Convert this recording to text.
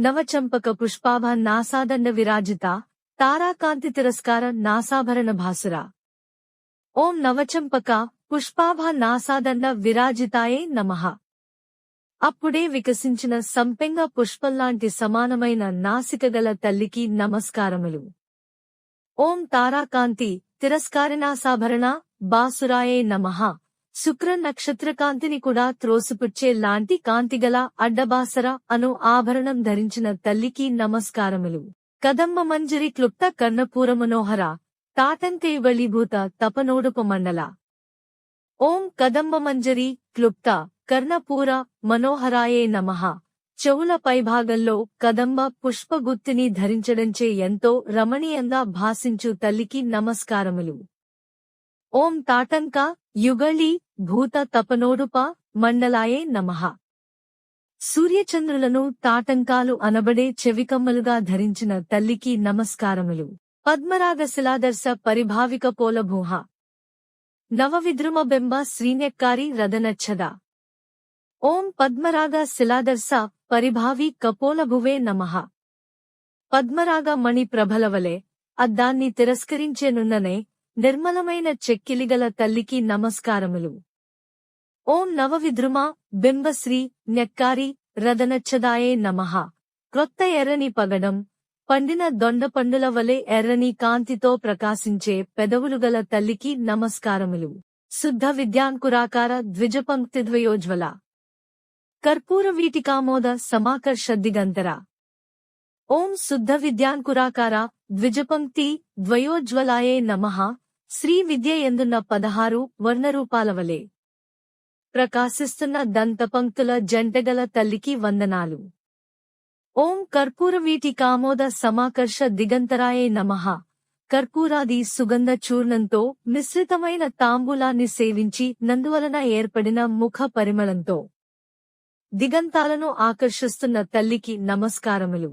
నవచంపక పుష్పాభ నాసాదండ విరాజిత తారాకాంతి తిరస్కార నాసాభరణ భాసుర. ఓం నవచంపక పుష్పాభ నాసాదండ విరాజితాయే నమః. అప్పుడే వికసించిన సంపెంగ పుష్పంలాంటి సమానమైన నాసికగల తల్లికి నమస్కారములు. ఓం తారాకాంతి తిరస్కారనాసాభరణ బాసురాయే నమః. శుక్ర నక్షత్రకాంతిని కూడా త్రోసిపుచ్చే లాంటి కాంతిగల అడ్డబాసర అను ఆభరణం ధరించిన తల్లికి నమస్కారములు. కదంబ మంజరి క్లుప్త కర్ణపూర మనోహర తాటంకయుగళీభూత తపనోడుప మండల. ఓం కదంబ మంజరి క్లుప్త కర్ణపూర మనోహరాయే నమః. చెవుల పైభాగంలో కదంబ పుష్పగుత్తిని ధరించడంచే ఎంతో రమణీయంగా భాసించు తల్లికి నమస్కారములు. ఓం తాటంక యుగళీ భూత తపనోడుప మండలాయే నమః. సూర్యచంద్రులను తాటంకాలు అనబడే చెవికమ్మలుగా ధరించిన తల్లికి నమస్కారములు. పద్మరాగ శిలాదర్శ పరిభావిక పోలభూహ నవవిద్రుమ బెంబ శ్రీనెక్కారి రదనచ్చద. ఓం పద్మరాగ శిలాదర్శ పరిభావి కపోలభువే నమః. పద్మరాగ మణి ప్రభలవలే అద్దాన్ని తిరస్కరించేనున్ననే నిర్మలమైన చెక్కిలిగల తల్లికి నమస్కారములు. ఓం నవవిద్రుమ బింబశ్రీ నెక్కారి రదనచ్చదాయే నమః. క్రొత్త ఎర్రని పగడం పండిన దొండపండుల వలె ఎర్రని కాంతితో ప్రకాశించే పెదవులుగల తల్లికి నమస్కారములు. శుద్ధ విద్యాంకురాకార ద్విజపంక్తిద్వయోజ్వల కర్పూర వీటికామోద సమాకర్ష దిగంతర. ఓం శుద్ధ విద్యాంకురాకార ద్విజపంక్తి ద్వయోజ్వలాయే నమః. శ్రీ విద్య ఎందున్న 16 వర్ణరూపాలవలే ప్రకాశిస్తున్న దంతపంక్తుల జంటగల తల్లికి వందనాలు. ఓం కర్పూర వీటికామోద సమాకర్ష దిగంతరాయే నమః. కర్పూరాది సుగంధ చూర్ణంతో మిశ్రితమైన తాంబూలాన్ని సేవించి నందువలన ఏర్పడిన ముఖ పరిమళంతో దిగంతాలను ఆకర్షిస్తున్న తల్లికి నమస్కారములు.